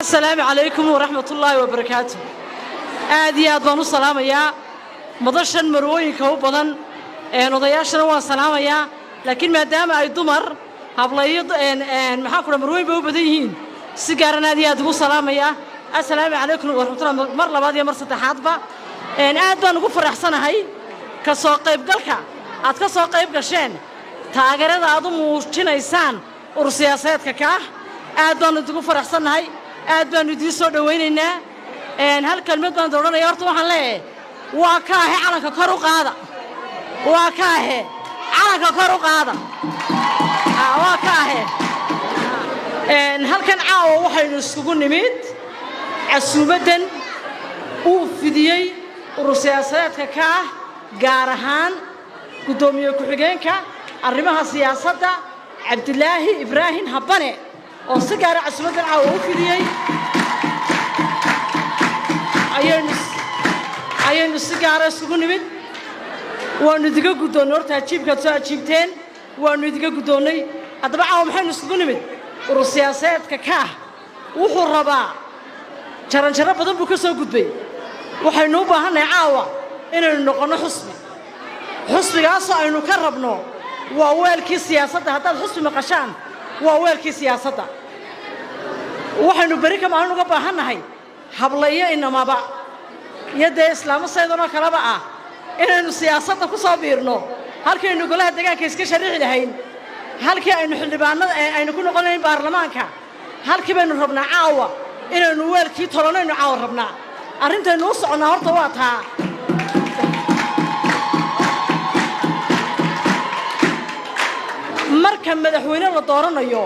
السلام عليكم ورحمة الله وبركاته. آدي أدوان السلام يا مدرسة مروي كوبدن نضيعشنا والسلام يا لكن ما دام أي دمر هبلايض محاكرة مروي بوبديهين سجارنا آدي أدوان السلام يا السلام عليكم ورحمة الله مرة بعد يا مرسى حاطبة أدوان غفر أحسن هاي كساقيب قلك كساقيب قشين تاجر هذا أدو مشينا إنسان ورسياسات ككاه أدوان غفر أحسن هاي أدوان ندي صور دويننا هالكلمة بان دورنا يارتو حلاه وكاه على كروق هذا وكاه على كروق هذا وكاه هالكن عاو وحين السجون نميت السوبدن وفديي ورسياسات كاه جارهان قدومي كحجين كا الرمها سياسة عبد الله إبراهيم هبني وسجار السوبدن عاو وفديي ayaynu si gaar ah isugu nimid waanu idiga gudoonay horta ajiibka soo ajiibteen waanu idiga gudoonay hadaba caawa maxaynu isugu nimid urusiyaasaadka ka wuxuu rabaa jaran badan buu ka soo gudbay waxaynu u baahanahay caawa inaynu noqono xusbigaas oo aynu ka rabno waa weelkii siyaasadda haddaad xusbi maqashaan waa weelkii siyaasadda waxaynu bari kama aanu uga baahanahay hablayo inamaba yada islaam saydana kalaba inaynu siyaasadda ku soo biirno halkaynu golaha deegaanka iska shariix lahayn halkii aynu xildhibaanada aynu ku noqonayn baarlamaanka halkii baynu rabnaa caawa inaynu weelkii tolonayno caawa rabnaa arintaynu u soconaa horta waa taa marka madaxweyne la dooranayo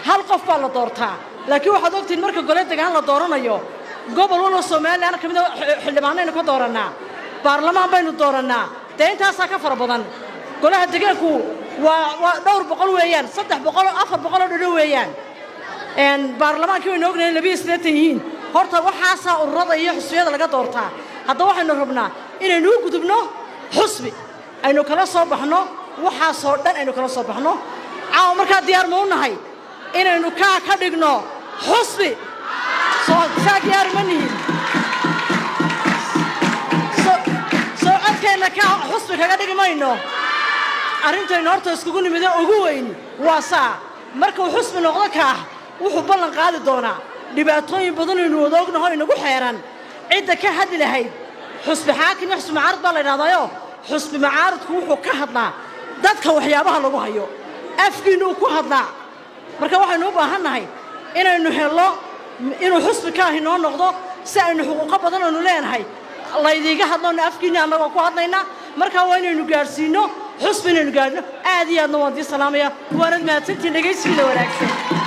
hal qof baa la doortaa laakiin waxaad ogtiin marka golaha deegaan la dooranayo gobol wala Soomaaliya kamid xildhibaanayna ka dooranaa baarlamaan baynu dooranaa deyntaas ka fara badan golaha deegaanku waa dhowr boqol weeyaan 300 400 dhadhow weeyaan baarlamaankii way noognayn 2 yihiin horta waxaasa ururada iyo xusbiyada laga doortaa hadda waxaynu rabnaa inaynu u gudubno xusbi aynu kala soo baxno waxaas oo dhan aynu kala soo baxno caaw marka diyaar ma u nahay inaynu ka dhigno xusbi ساقيار مني أذكرنا كحسب كذا ما إنه أرنتين نورت سكوني مذا أقوين واسع مركو حسب نقطة وحبنا قاعد دونا لبعضهم بدون إنه ذوقنا هاي نقول حيران عدة كهد لهاي حسب حاكم حسب معارض بالله نضايو حسب معارض كوحو كهدنا ذاتك وحيابها لو هايو أفكينو كهدنا مركو واحد نوبه هناي إنه هلا inuu xusbi ka ahi noo noqdo si aynu xuquuq badan oo leenahay Allah idiga hadlana afkiina anaga ku hadlayna marka waa inaynu gaarsiino xusbi inaynu gaarno aad iyo aadna waan salaamaya waanad mahadsantiin dhageysiga wanaagsan